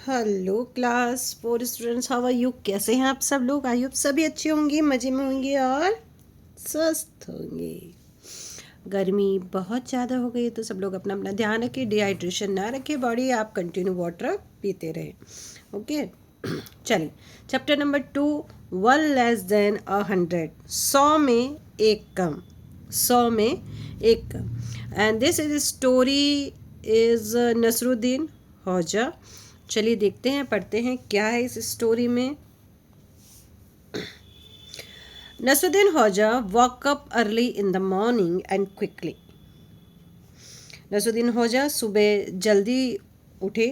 Hello class 4 students, how are you? कैसे हैं आप सब लोग? आई होप सभी अच्छे होंगे, मज़े में होंगे और स्वस्थ होंगे। गर्मी बहुत ज़्यादा हो गई तो सब लोग अपना अपना ध्यान रखें, डिहाइड्रेशन ना रखें बॉडी, आप कंटिन्यू वाटर पीते रहें। ओके चलिए, चैप्टर नंबर 2, 1 <100। 100 में एक कम, 100 में एक कम। And this is story is Nasruddin Hodja. चलिए देखते हैं, पढ़ते हैं क्या है इस स्टोरी में। Nasruddin Hodja walk up early in the morning and quickly. Nasruddin Hodja सुबह जल्दी उठे,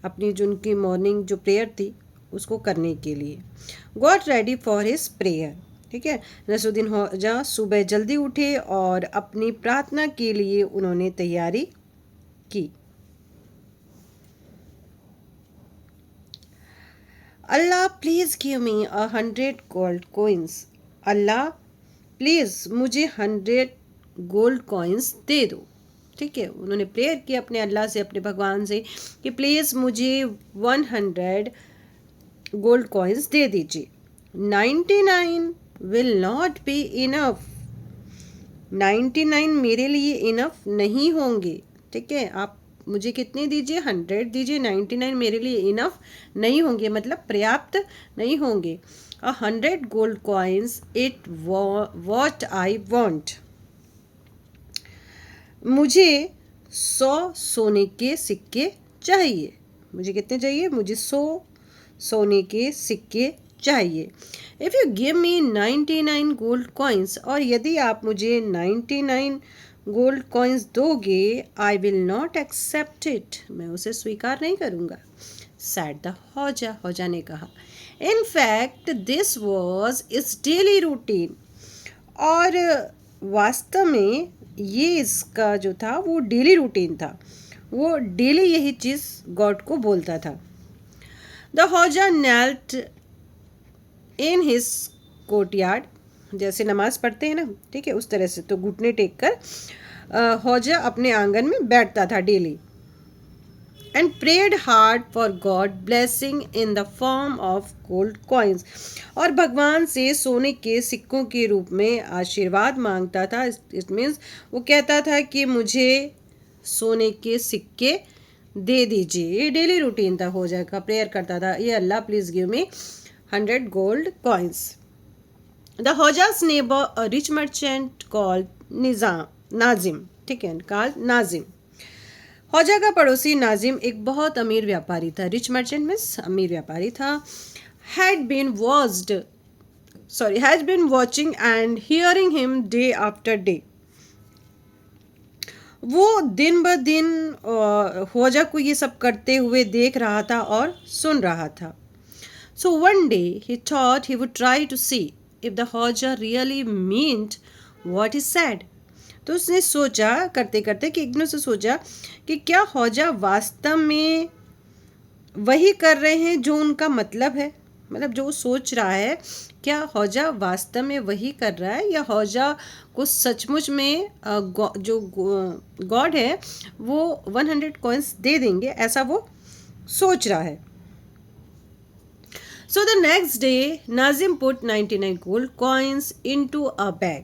अपनी जो उनकी मॉर्निंग जो प्रेयर थी उसको करने के लिए। Got ready for his prayer. ठीक है, नसरुद्दीन हौजा सुबह जल्दी उठे और अपनी प्रार्थना के लिए उन्होंने तैयारी की। Allah please give me 100 gold coins. Allah please मुझे 100 गोल्ड कॉइन्स दे दो। ठीक है, उन्होंने प्रेयर की अपने अल्लाह से, अपने भगवान से कि प्लीज़ मुझे 100 गोल्ड कॉइन्स दे दीजिए। 99 विल नॉट बी इनफ। 99 मेरे लिए इनफ नहीं होंगे। ठीक है, आप मुझे कितने दीजिए? 100 दीजिए, 99 मेरे लिए इनफ नहीं होंगे, मतलब पर्याप्त नहीं होंगे। 100 gold coins it what I want. मुझे 100 सोने के सिक्के चाहिए। मुझे कितने चाहिए? मुझे 100 सोने के सिक्के चाहिए। If you give me 99 gold coins, और यदि आप मुझे 99 गोल्ड कॉइन्स दोगे, I will not accept it, मैं उसे स्वीकार नहीं करूँगा। सैड द हौजा, हौजा ने कहा। In fact this was it's daily routine, और वास्तव में ये इसका जो था वो डेली रूटीन था, वो डेली यही चीज़ गॉड को बोलता था। The Hodja knelt in his courtyard, जैसे नमाज पढ़ते हैं ना, ठीक है, उस तरह से, तो घुटने टेक कर हौजा अपने आंगन में बैठता था daily. And prayed hard for God blessing in the form of gold coins, और भगवान से सोने के सिक्कों के रूप में आशीर्वाद मांगता था। इट मीन्स वो कहता था कि मुझे सोने के सिक्के दे दीजिए। ये डेली रूटीन था, हौजा का प्रेयर करता था, ये Allah please give me 100 gold coins. The हौजा's neighbor, a rich merchant called Nazim, ठीक है, कॉल्ड नाजिम। हौजा का पड़ोसी नाजिम एक बहुत अमीर व्यापारी था। रिच मर्चेंट मीन्स अमीर व्यापारी था। Had been watching and hearing him day after day. वो दिन ब दिन हौजा को ये सब करते हुए देख रहा था और सुन रहा था। So one day he thought he would try to see if the Hodja really meant what he said. तो उसने सोचा, करते करते कि एकदम से सोचा कि क्या हौजा वास्तव में वही कर रहे हैं जो उनका मतलब है, मतलब जो वो सोच रहा है, क्या हौजा वास्तव में वही कर रहा है, या हौजा को सचमुच में जो गॉड है वो 100 कॉइन्स दे देंगे, ऐसा वो सोच रहा है। So the next day Nazim put 99 gold coins into a bag.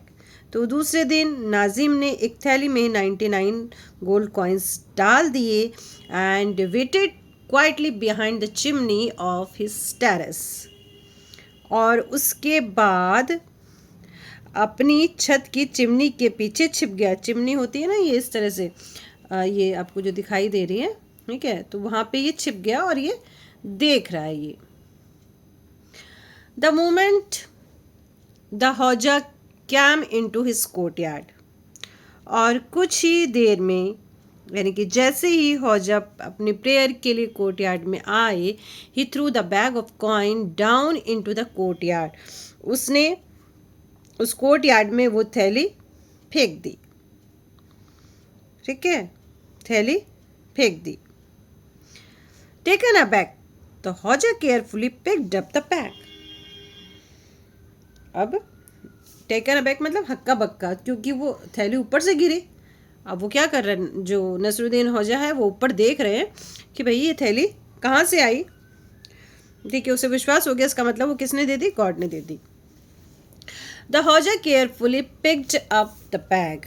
तो दूसरे दिन नाजिम ने एक थैली में 99 गोल्ड कॉइन्स डाल दिए and waited quietly behind the chimney of his terrace. और उसके बाद अपनी छत की चिमनी के पीछे छिप गया। चिमनी होती है ना ये इस तरह से, ये आपको जो दिखाई दे रही है, ठीक है, तो वहाँ पे ये छिप गया और ये देख रहा है ये। The moment the Hodja came into his courtyard, और कुछ ही देर में, यानी कि जैसे ही हौजा अपनी प्रेयर के लिए कोर्टयार्ड में आए, he threw the bag of coin down into the courtyard. उसने उस कोर्टयार्ड में वो थैली फेंक दी। ठीक है, थैली फेंक दी। Taken a bag, the Hodja carefully picked up the bag. अब टेकन अ बैग मतलब हक्का बक्का, क्योंकि वो थैली ऊपर से गिरी। अब वो क्या कर रहे हैं, जो नसरुद्दीन हौजा है वो ऊपर देख रहे हैं कि भाई ये थैली कहाँ से आई? देखिए उसे विश्वास हो गया, इसका मतलब वो किसने दे दी? गॉड ने दे दी। The Hodja carefully picked up the bag.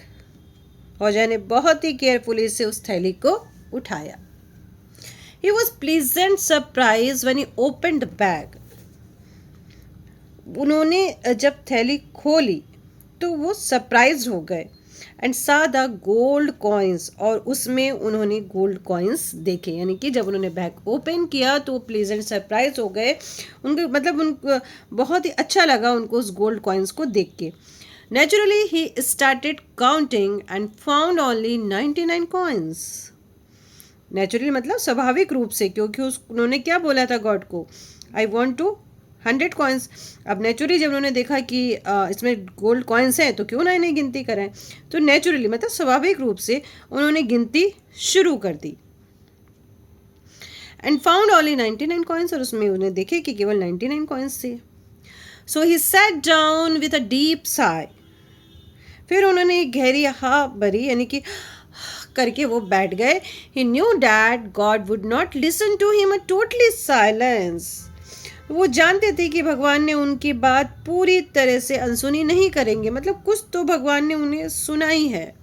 Hodja ने बहुत ही केयरफुली से उस थैली को उठाया। He was pleasant surprised when he opened the bag. उन्होंने जब थैली खोली तो वो सरप्राइज हो गए एंड सा द गोल्ड कॉइन्स, और उसमें उन्होंने गोल्ड कॉइन्स देखे। यानी कि जब उन्होंने बैग ओपन किया तो वो प्लीजेंट सरप्राइज हो गए, उनको मतलब उनको बहुत ही अच्छा लगा उनको उस गोल्ड कॉइन्स को देख के। Naturally he started counting and found only 99 coins. Naturally मतलब स्वाभाविक रूप से, क्योंकि उन्होंने क्या बोला था गॉड को? I want to 100 coins. अब नेचुरली जब उन्होंने देखा कि इसमें गोल्ड कॉइन्स हैं तो क्यों ना इन्हें गिनती करें, तो नेचुरली मतलब स्वाभाविक रूप से उन्होंने गिनती शुरू कर दी। एंड फाउंड ओनली 99 कॉइन्स, और उसमें उन्हें देखे कि केवल 99 कॉइन्स थे। So he sat down with a deep sigh. फिर उन्होंने एक गहरी हा भरी, यानी कि करके वो बैठ गए। He knew that God would not listen to him, a totally silence. वो जानते थे कि भगवान ने उनकी बात पूरी तरह से अनसुनी नहीं करेंगे, मतलब कुछ तो भगवान ने उन्हें सुना ही है।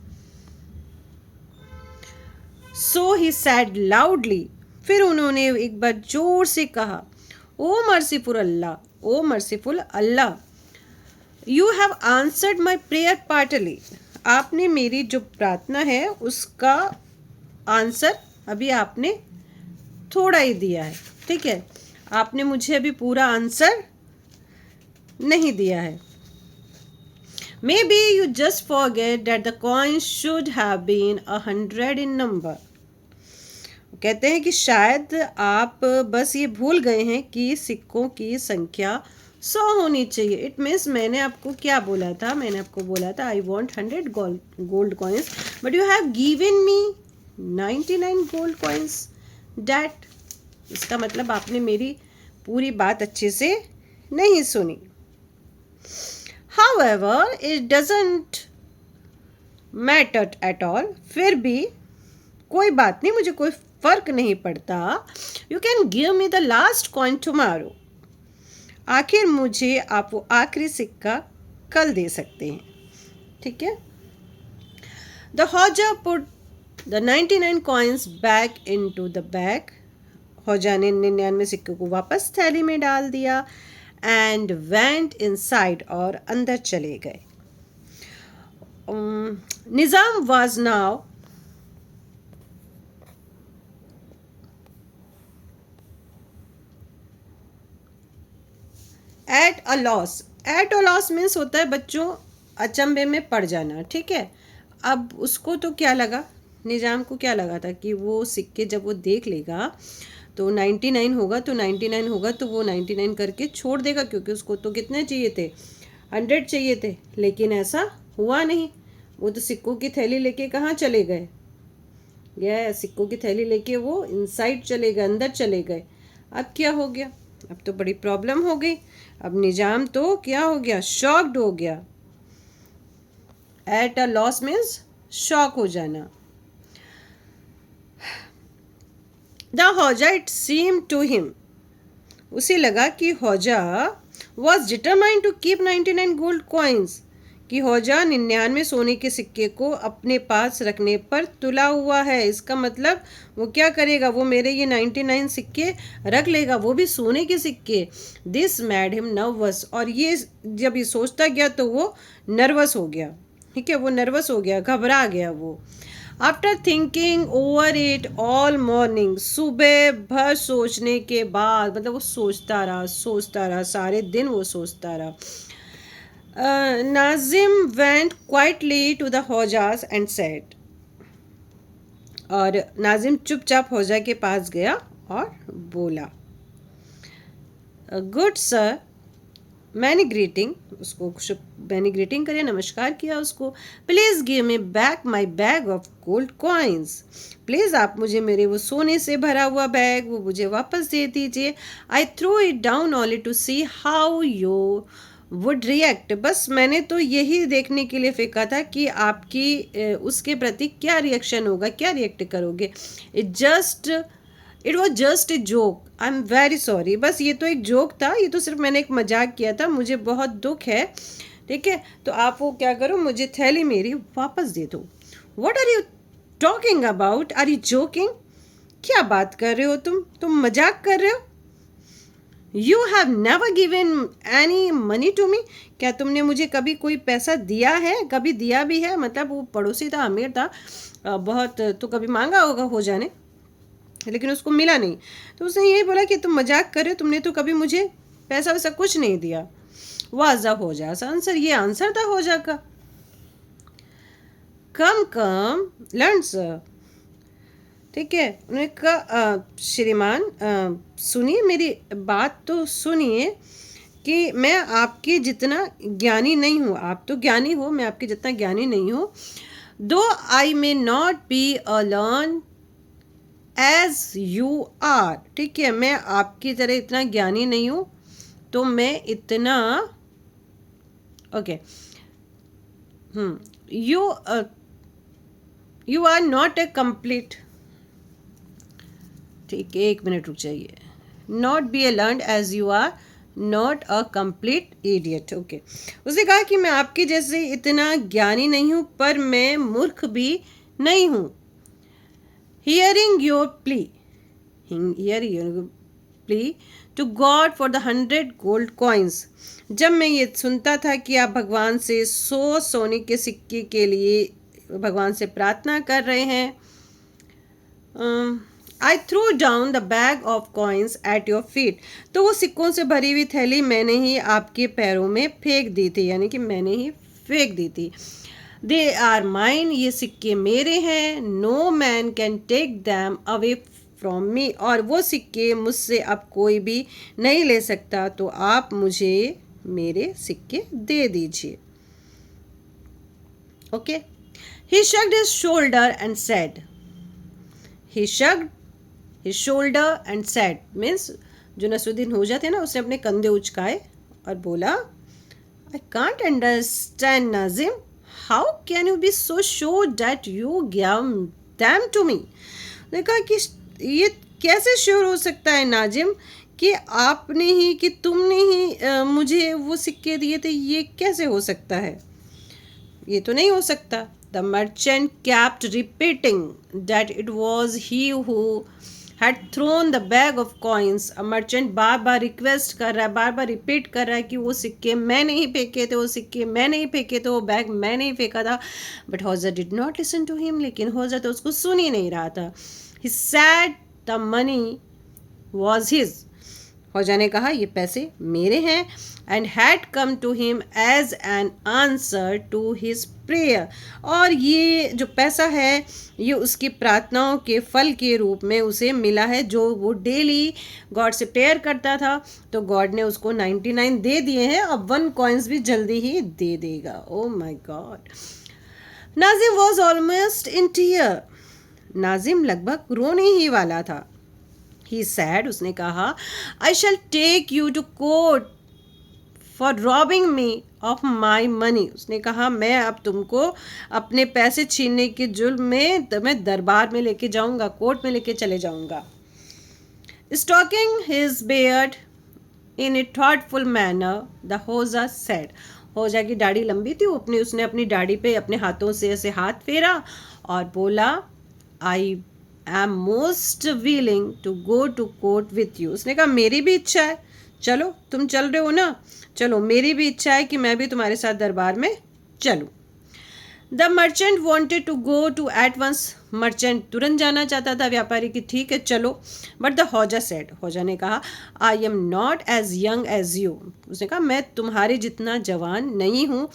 So he said loudly. फिर उन्होंने एक बार जोर से कहा, O merciful Allah, O merciful Allah, you have answered my prayer partly. आपने मेरी जो प्रार्थना है उसका आंसर अभी आपने थोड़ा ही दिया है, ठीक है, आपने मुझे अभी पूरा आंसर नहीं दिया है। May be you just forget that the coin should have been 100 in number. कहते हैं कि शायद आप बस ये भूल गए हैं कि सिक्कों की संख्या 100 होनी चाहिए। इट मीन्स मैंने आपको क्या बोला था? मैंने आपको बोला था I want 100 gold coins, but you have given me 99 gold coins that. इसका मतलब आपने मेरी पूरी बात अच्छे से नहीं सुनी। However, it doesn't matter at all. फिर भी कोई बात नहीं, मुझे कोई फर्क नहीं पड़ता। You can give me the last coin tomorrow. आखिर मुझे आप वो आखिरी सिक्का कल दे सकते हैं, ठीक है। The Hoja put the 99 coins back into the bag. हौजा ने 99 सिक्कों को वापस थैली में डाल दिया एंड वेंट इनसाइड, और अंदर चले गए। Nizam was now at a loss. At a loss means होता है बच्चों अचंभे में पड़ जाना, ठीक है। अब उसको तो क्या लगा, निज़ाम को क्या लगा था कि वो सिक्के जब वो देख लेगा तो 99 होगा, तो 99 होगा तो वो 99 करके छोड़ देगा, क्योंकि उसको तो कितने चाहिए थे? 100 चाहिए थे। लेकिन ऐसा हुआ नहीं, वो तो सिक्कों की थैली लेके कहाँ चले गए? यह सिक्कों की थैली लेके वो इनसाइड चले गए, अंदर चले गए। अब क्या हो गया? अब तो बड़ी प्रॉब्लम हो गई। अब निजाम तो क्या हो गया? शॉक्ड हो गया। At a loss means shock हो जाना। The Hodja it seem to him, उसे लगा कि Hodja was determined to keep 99 gold coins, कि हौजा 99 सोने के सिक्के को अपने पास रखने पर तुला हुआ है। इसका मतलब वो क्या करेगा? वो मेरे ये 99 सिक्के रख लेगा, वो भी सोने के सिक्के। दिस मैड हिम नर्वस, और ये जब ये सोचता गया तो वो नर्वस हो गया, ठीक है, वो नर्वस हो गया, घबरा गया वो। After thinking over it all morning, सुबह भर सोचने के बाद, मतलब वो सोचता रहा सारे दिन वो सोचता रहा। Nazim went quietly to the Hodja's and said, और नाजिम चुपचाप हौजा के पास गया और बोला, गुड सर, मैंने ग्रीटिंग, उसको मैंने ग्रीटिंग करी, नमस्कार किया उसको। Please give me back my bag of gold coins, please आप मुझे मेरे वो सोने से भरा हुआ बैग वो मुझे वापस दे दीजिए। I threw it down only to see how you would react, बस मैंने तो यही देखने के लिए फेंका था कि आपकी उसके प्रति क्या रिएक्शन होगा, क्या रिएक्ट करोगे। It was just a joke, I am very sorry, बस ये तो एक जोक था, ये तो सिर्फ मैंने एक मजाक किया था, मुझे बहुत दुख है। ठीक है, तो आप वो क्या करो, मुझे थैली मेरी वापस दे दो। What are you talking about, are you joking? क्या बात कर रहे हो तुम मजाक कर रहे हो? You have never given any money to me, क्या तुमने मुझे कभी कोई पैसा दिया है? कभी दिया भी है? मतलब वो पड़ोसी था, अमीर था बहुत, तो कभी मांगा होगा हो जाने, लेकिन उसको मिला नहीं। तो उसने यही बोला कि तुम मजाक कर रहे हो, तुमने तो कभी मुझे पैसा वैसा कुछ नहीं दिया। वाजा हो जा आंसर, ये आंसर था हो जा का। कम कम लर्न सर। ठीक है, उन्होंने कहा श्रीमान सुनिए, मेरी बात तो सुनिए कि मैं आपके जितना ज्ञानी नहीं हूँ। आप तो ज्ञानी हो, मैं आपके जितना ज्ञानी नहीं हूँ। Though I may not be a learn as you are, ठीक है, मैं आपकी तरह इतना ज्ञानी नहीं हूँ, तो मैं इतना okay you are not a complete, ठीक है, एक मिनट रुक जाइए। Not be a learn as you are not a complete idiot. Okay, उसने कहा कि मैं आपके जैसे इतना ज्ञानी नहीं हूँ, पर मैं मूर्ख भी नहीं हूँ। Hearing your plea, hearing your plea to God for the 100 gold coins, जब मैं ये सुनता था कि आप भगवान से 100 सोने के सिक्के के लिए भगवान से प्रार्थना कर रहे हैं, I threw down the bag of coins at your feet, तो वो सिक्कों से भरी हुई थैली मैंने ही आपके पैरों में फेंक दी थी, यानी कि मैंने ही फेंक दी थी। दे आर माइन, ये सिक्के मेरे हैं। No man can take them away from me, और वो सिक्के मुझसे अब कोई भी नहीं ले सकता, तो आप मुझे मेरे सिक्के दे दीजिए। Okay, he shrugged his shoulder and said, he shrugged his shoulder and said, means जो नसरुद्दीन होजा थे ना, उसने अपने कंधे उचकाए और बोला, I can't understand Nazim, how can you be so sure that you gave them to me? उसने कहा कि ये कैसे श्योर हो सकता है नाजिम कि आपने ही, कि तुमने ही मुझे वो सिक्के दिए थे, ये कैसे हो सकता है? ये तो नहीं हो सकता। The merchant kept repeating that it was he who had thrown the bag of coins. Merchant bar bar request कर रहा है, बार बार रिपीट कर रहा है कि वो सिक्के मैंने ही फेंके थे, वो सिक्के मैंने ही फेंके थे, वो बैग मैंने ही फेंका था। But Hodja did not listen to him, लेकिन हौजा तो उसको सुन ही नहीं रहा था। He said the money was his. हौजा ने कहा ये पैसे मेरे हैं, and had come to him as an answer to his prayer, और ये जो पैसा है ये उसकी प्रार्थनाओं के फल के रूप में उसे मिला है, जो वो डेली गॉड से प्रेयर करता था। तो गॉड ने उसको 99 दे दिए हैं, अब 1 कॉइन्स भी जल्दी ही दे देगा। Oh my God, Nazim was almost in tear, Nazim लगभग रोने ही वाला था। ही सैड, उसने कहा, I shall take you to court for robbing me of my money, उसने कहा मैं अब तुमको अपने पैसे छीनने के जुर्म में तुम्हें दरबार में लेके जाऊंगा, कोर्ट में लेके चले जाऊंगा। Stroking his beard in a thoughtful manner, the Hodja said, Hodja की दाढ़ी लंबी थी, उसने अपनी दाढ़ी पे अपने हाथों से ऐसे हाथ फेरा और बोला, I am most willing to go to court with you, उसने कहा मेरी भी इच्छा है, चलो तुम चल रहे हो ना, चलो मेरी भी इच्छा है कि मैं भी तुम्हारे साथ दरबार में चलूं। The merchant wanted to go to at once, merchant तुरंत जाना चाहता था, व्यापारी की ठीक है चलो। But the Hodja said, Hodja ने कहा, I am not as young as you, उसने कहा मैं तुम्हारे जितना जवान नहीं हूँ।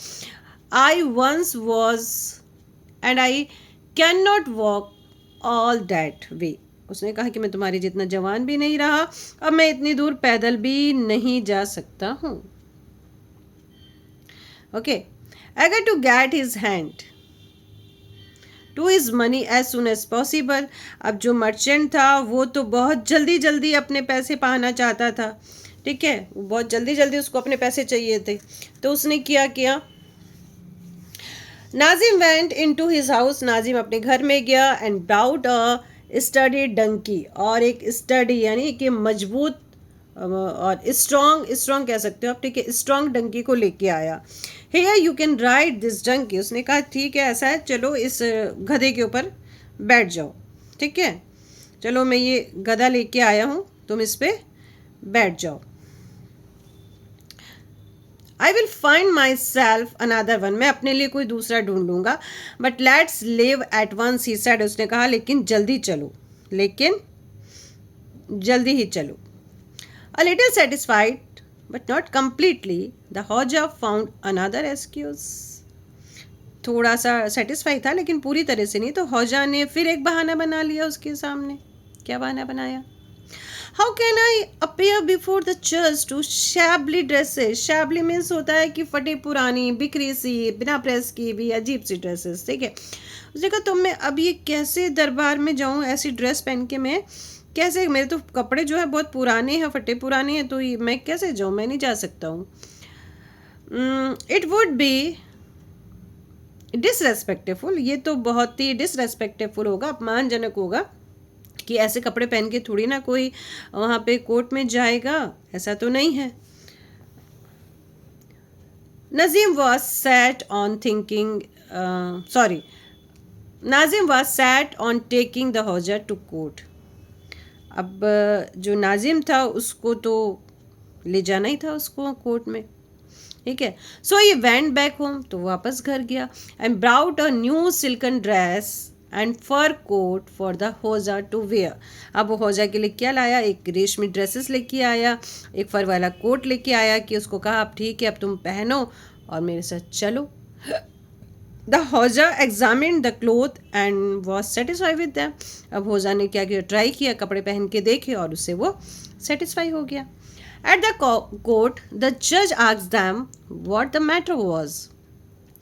I once was and I cannot नॉट वॉक ऑल दैट वे, उसने कहा कि मैं तुम्हारे जितना जवान भी नहीं रहा, अब मैं इतनी दूर पैदल भी नहीं जा सकता हूँ। Okay, eager to get his hand to his money as soon as possible, अब जो मर्चेंट था वो तो बहुत जल्दी जल्दी अपने पैसे पाना चाहता था, ठीक है, वो बहुत जल्दी जल्दी उसको अपने पैसे चाहिए थे। तो उसने किया Nazim went in to his house, Nazim अपने घर में गया, and brought a sturdy donkey, और एक स्टडी यानी कि मजबूत और स्ट्रॉन्ग कह सकते हो आप, ठीक है, स्ट्रॉन्ग डंकी को लेके आया। Here you can ride this donkey, उसने कहा ठीक है ऐसा है, चलो इस गधे के ऊपर बैठ जाओ, ठीक है, चलो मैं ये गधा लेके आया हूँ, तुम इस पे बैठ जाओ। I will find myself another one, मैं अपने लिए कोई दूसरा ढूंढ लूंगा, but let's leave at once, he said, उसने कहा लेकिन जल्दी चलो, लेकिन जल्दी ही चलो। A little satisfied, but not completely, the Hoja found another excuse. थोड़ा सा सेटिस्फाई था लेकिन पूरी तरह से नहीं, तो हौजा ने फिर एक बहाना बना लिया उसके सामने। क्या बहाना बनाया? How can I appear before the judge to shabbily dresses? Shabbily means होता है कि फटी पुरानी, बिखरी सी, बिना प्रेस की भी अजीब सी ड्रेसेस, ठीक है। उसने कहा तुम मैं अब ये कैसे दरबार में जाऊँ, ऐसी ड्रेस पहन के मैं कैसे, मेरे तो कपड़े जो है बहुत पुराने हैं, फटे पुराने हैं, तो मैं कैसे जाऊँ, मैं नहीं जा सकता हूँ। इट वुड बी डिसरेस्पेक्टफुल, ये तो बहुत ही डिसरेस्पेक्टफुल होगा, अपमानजनक होगा कि ऐसे कपड़े पहन के थोड़ी ना कोई वहाँ पे कोर्ट में जाएगा, ऐसा तो नहीं है। Nazim was set on thinking, Nazim was set on taking the Hodja to court. अब जो नाजिम था उसको तो ले जाना ही था उसको कोर्ट में, ठीक है। So he went back home, तो वापस घर गया, and brought a new silken dress and fur coat for the Hodja to wear. अब वो हौजा के लिए क्या लाया, एक रेशमी ड्रेसेस लेके आया, एक फर वाला कोट लेके आया कि उसको कहा अब ठीक है अब तुम पहनो और मेरे साथ चलो। The Hodja examine the cloth and was satisfy with them. अब हौजा ने क्या किया, ट्राई किया, कपड़े पहन के देखे और उससे वो सेटिस्फाई हो गया। एट द कोर्ट द जज asked them what the matter was.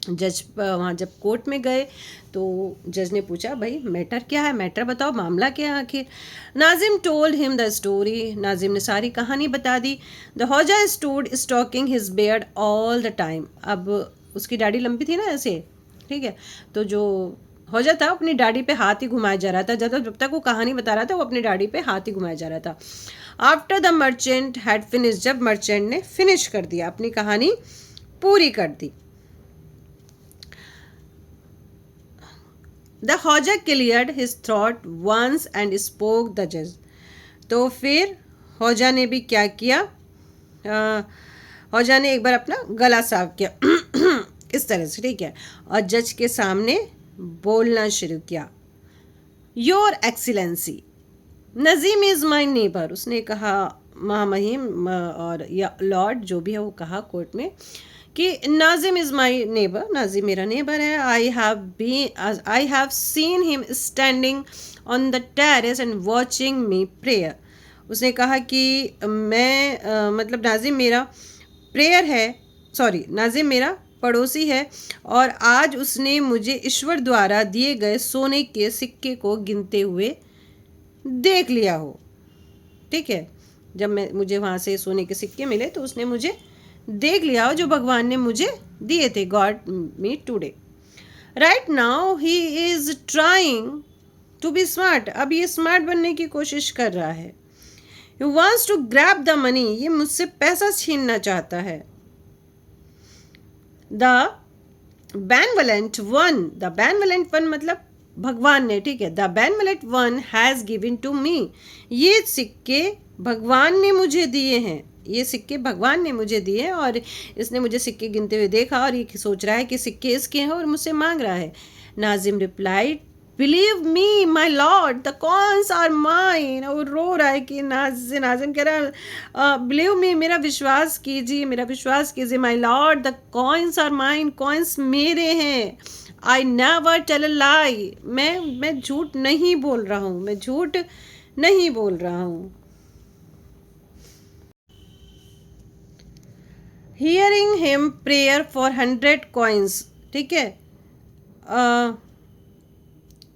जज वहाँ जब कोर्ट में गए तो जज ने पूछा भाई मैटर क्या है, मैटर बताओ, मामला क्या है आखिर। Nazim told him the story, Nazim ने सारी कहानी बता दी। The Hodja stood stroking his beard all the time. अब उसकी दाढ़ी लंबी थी ना ऐसे, ठीक है, तो जो हौजा था अपनी दाढ़ी पे हाथ ही घुमाया जा रहा था, जब तक वो कहानी बता रहा था वो अपनी दाढ़ी पे हाथ ही घुमाया जा रहा था। After the merchant had finish, जब मर्चेंट ने फिनिश कर दिया, अपनी कहानी पूरी कर दी। The Hodja cleared his throat once and spoke the जज। तो फिर हौजा ने भी क्या किया, हौजा ने एक बार अपना गला साफ किया इस तरह से, ठीक है, और जज के सामने बोलना शुरू किया। Your excellency, Nazim is my neighbour, उसने कहा महामहिम और या लॉर्ड जो भी है वो कहा कोर्ट में कि Nazim is my neighbour, Nazim मेरा नेबर है। I have seen him standing on the terrace and watching me prayer. उसने कहा कि मैं मतलब नाजिम मेरा प्रेयर है, नाजिम मेरा पड़ोसी है और आज उसने मुझे ईश्वर द्वारा दिए गए सोने के सिक्के को गिनते हुए देख लिया हो, ठीक है, जब मुझे वहाँ से सोने के सिक्के मिले तो उसने मुझे देख लिया हो जो भगवान ने मुझे दिए थे, God me today. Right now he is trying to be smart, अब ये स्मार्ट बनने की कोशिश कर रहा है। He wants to grab the money, ये मुझसे पैसा छीनना चाहता है। द बेनवलेंट वन मतलब भगवान ने, ठीक है, the benevolent one has given to me, ये सिक्के भगवान ने मुझे दिए हैं, ये सिक्के भगवान ने मुझे दिए हैं और इसने मुझे सिक्के गिनते हुए देखा और ये सोच रहा है कि सिक्के इसके हैं और मुझसे मांग रहा है। Nazim replied believe me my lord the coins are mine, वो रो रहा है कि नाजिम कह रहा है बिलीव मी, मेरा विश्वास कीजिए my lord the coins are mine, coins मेरे हैं। आई नेवर टेल अ लाई, मैं झूठ नहीं बोल रहा हूँ। Hearing him prayer for 100 coins, ठीक है,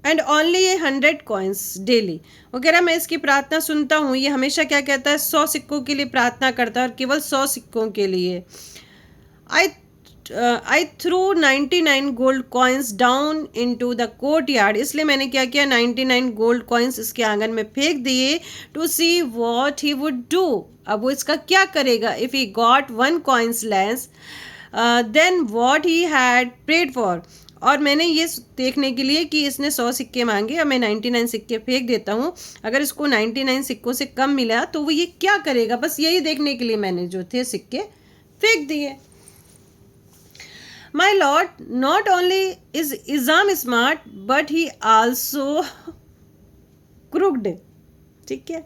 एंड ओनली 100 कॉइन्स डेली। वो कह रहा मैं इसकी प्रार्थना सुनता हूँ, ये हमेशा क्या कहता है 100 सिक्कों के लिए प्रार्थना करता है और केवल 100 सिक्कों के लिए। I I threw 99 gold coins down into the courtyard, इसलिए मैंने क्या किया, 99 गोल्ड कॉइन्स इसके आंगन में फेंक दिए, to see what he would do, अब वो इसका क्या करेगा, if he got 1 coins less than what he had prayed for, और मैंने ये देखने के लिए कि इसने 100 सिक्के मांगे और मैं 99 सिक्के फेंक देता हूँ, अगर इसको 99 सिक्कों से कम मिला तो वो ये क्या करेगा, बस यही देखने के लिए मैंने जो थे सिक्के फेंक दिए। My lord, not only is Izam smart, but he also crooked. ठीक है,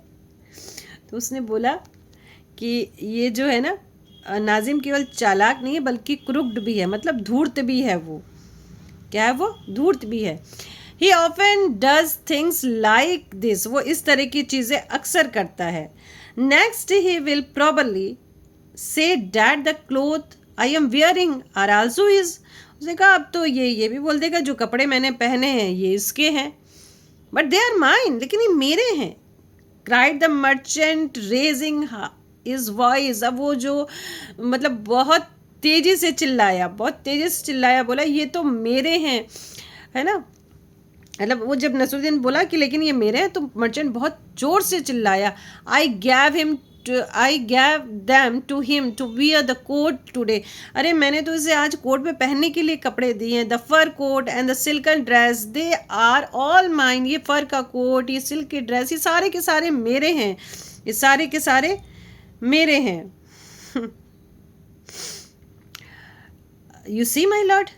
तो उसने बोला कि ये जो है ना, नाजिम केवल चालाक नहीं है बल्कि क्रुक्ड भी है, मतलब धूर्त भी है। वो क्या है, वो धूर्त भी है। He often does things like this, वो इस तरह की चीज़ें अक्सर करता है। Next he will probably say that the cloth I am wearing are also his, उसने कहा अब तो ये भी बोल देगा जो कपड़े मैंने पहने हैं ये इसके हैं, बट दे आर माइन, लेकिन ये मेरे हैं। Cried the merchant raising his voice, अब वो जो मतलब बहुत तेजी से चिल्लाया, बोला ये तो मेरे हैं, है ना, मतलब वो जब नसरुद्दीन बोला कि लेकिन ये मेरे हैं, तो मर्चेंट बहुत जोर से चिल्लाया, I gave them to him to wear the coat today, अरे मैंने तो इसे आज कोट पे पहनने के लिए कपड़े दिए हैं। The fur coat and the silken dress they are all mine, ये फर का कोट, ये सिल्क की ड्रेस, ये सारे के सारे मेरे हैं, ये सारे के सारे मेरे हैं। You see my lord,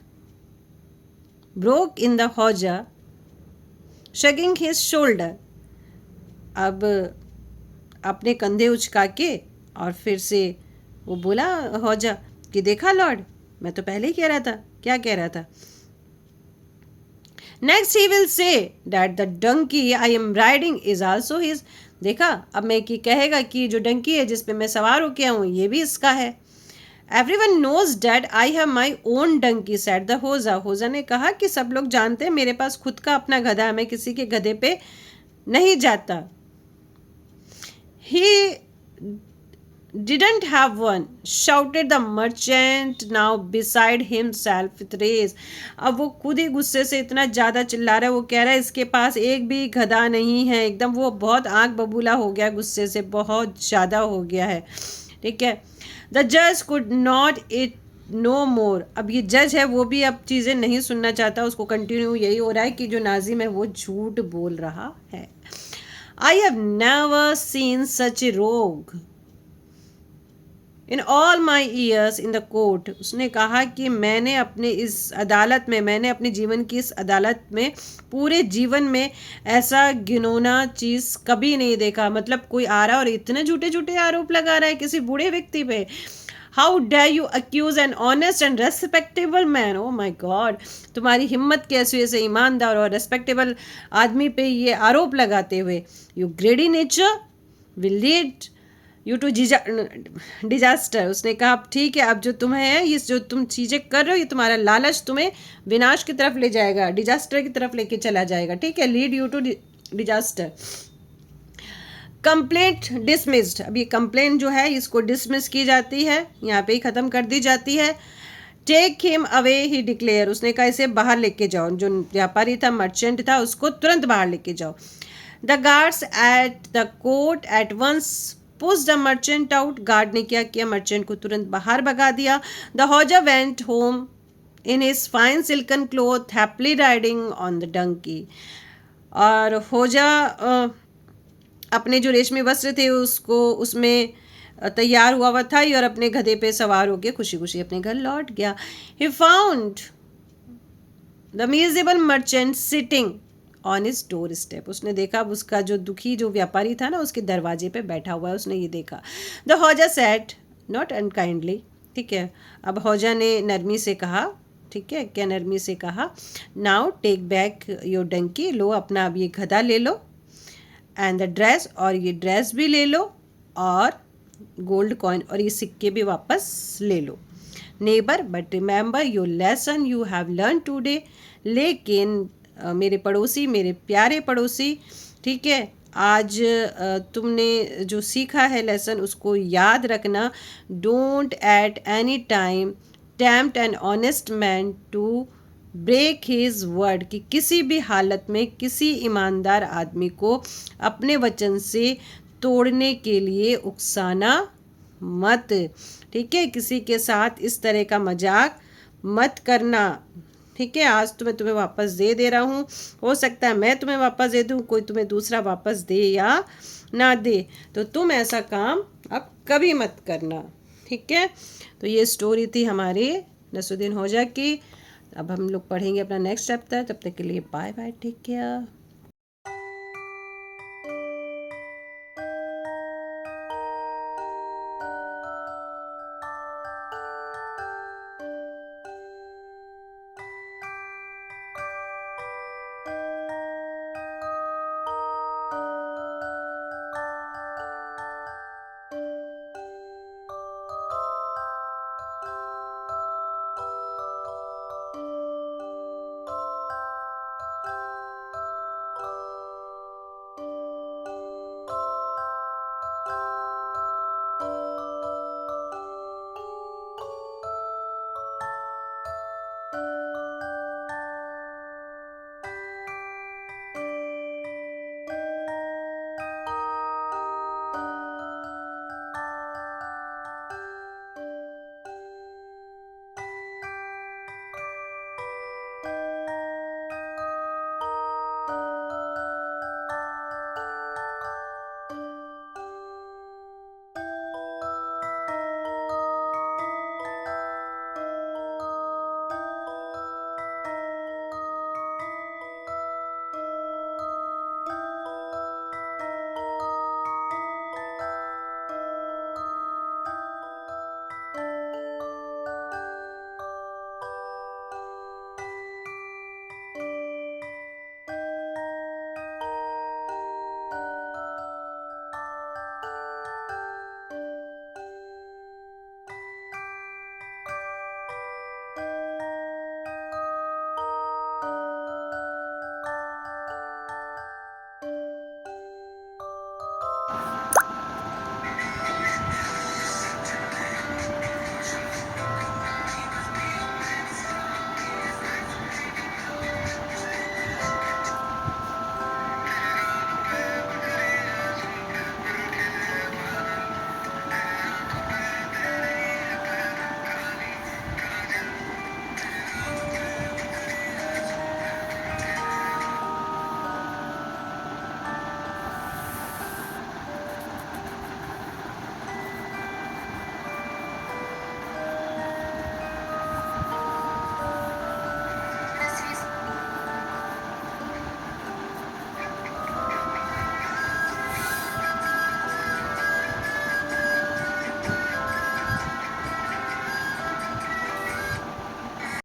broke in the Hodja shrugging his shoulder, अब अपने कंधे उचका के और फिर से वो बोला हौजा कि देखा लॉर्ड, मैं तो पहले ही कह रहा था। क्या कह रहा था? Next he will say that the donkey I am riding is also his, देखा अब मैं कि कहेगा कि जो डंकी है जिस पे मैं सवार होके आऊँ ये भी इसका है। Everyone knows that I have my own donkey said the Hodja, Hodja ने कहा कि सब लोग जानते हैं मेरे पास खुद का अपना गधा है, मैं किसी के गधे पे नहीं जाता। He didn't have one, shouted the merchant now beside himself with rage, अब वो खुद ही गुस्से से इतना ज़्यादा चिल्ला रहा है, वो कह रहा है इसके पास एक भी गधा नहीं है, एकदम वो बहुत आंख बबूला हो गया, गुस्से से बहुत ज़्यादा हो गया है। ठीक है, द जज कुड नॉट इट नो मोर, अब ये जज है वो भी अब चीज़ें नहीं सुनना चाहता, उसको कंटिन्यू यही हो रहा है कि जो नाजिम है वो झूठ बोल रहा है। I have never seen such a rogue in all my years in the court, उसने कहा कि मैंने अपने इस अदालत में, मैंने अपने जीवन की इस अदालत में, पूरे जीवन में ऐसा घिनौना चीज़ कभी नहीं देखा, मतलब कोई आ रहा और इतने झूठे झूठे आरोप लगा रहा है किसी बूढ़े व्यक्ति पे। How dare you accuse an honest and respectable man, oh my God, तुम्हारी हिम्मत कैसी है ऐसे ईमानदार और रेस्पेक्टेबल आदमी पे ये आरोप लगाते हुए। You greedy nature will lead you to disaster, उसने कहा ठीक है अब जो तुम्हें है, ये जो तुम चीज़ें कर रहे हो, ये तुम्हारा लालच तुम्हें विनाश की तरफ ले जाएगा, डिजास्टर की तरफ लेके चला जाएगा। ठीक है, lead you to disaster. Complaint dismissed, अब ये कंप्लेंट जो है इसको डिसमिस की जाती है, यहाँ पे ही ख़त्म कर दी जाती है। Take him away he declare, उसने कहा इसे बाहर लेके जाओ, जो व्यापारी था, मर्चेंट था, उसको तुरंत बाहर लेके जाओ। The guards at the court at once push the merchant out, guard ने क्या किया, मर्चेंट को तुरंत बाहर भगा दिया। The Hodja went home in his fine silken cloth happily riding on the donkey, और हौजा अपने जो रेशमी वस्त्र थे उसको उसमें तैयार हुआ था और अपने गधे पे सवार होकर खुशी खुशी अपने घर लौट गया। He found the miserable merchant sitting on his door step, उसने देखा उसका जो दुखी जो व्यापारी था ना उसके दरवाजे पे बैठा हुआ है, उसने ये देखा। The Hodja said not unkindly, ठीक है, अब हौजा ने नरमी से कहा, ठीक है, क्या नरमी से कहा, now take back your donkey, लो अपना अब ये गधा ले लो, एंड द ड्रेस, और ये ड्रेस भी ले लो, और गोल्ड कॉइन और ये सिक्के भी वापस ले लो। Neighbour but remember your lesson you have learn today, लेकिन मेरे पड़ोसी, मेरे प्यारे पड़ोसी, ठीक है, आज तुमने जो सीखा है लेसन उसको याद रखना। Don't at any time tempt an honest man to break his word, कि किसी भी हालत में किसी ईमानदार आदमी को अपने वचन से तोड़ने के लिए उकसाना मत। ठीक है, किसी के साथ इस तरह का मजाक मत करना। ठीक है, आज तो मैं तुम्हें वापस दे रहा हूँ, हो सकता है मैं तुम्हें वापस दे दूँ, कोई तुम्हें दूसरा वापस दे या ना दे, तो तुम ऐसा काम अब कभी मत करना। ठीक है, तो ये स्टोरी थी हमारी नसरुद्दीन होजा की। अब हम लोग पढ़ेंगे अपना नेक्स्ट चैप्टर, तब तक के लिए बाय बाय, टेक केयर।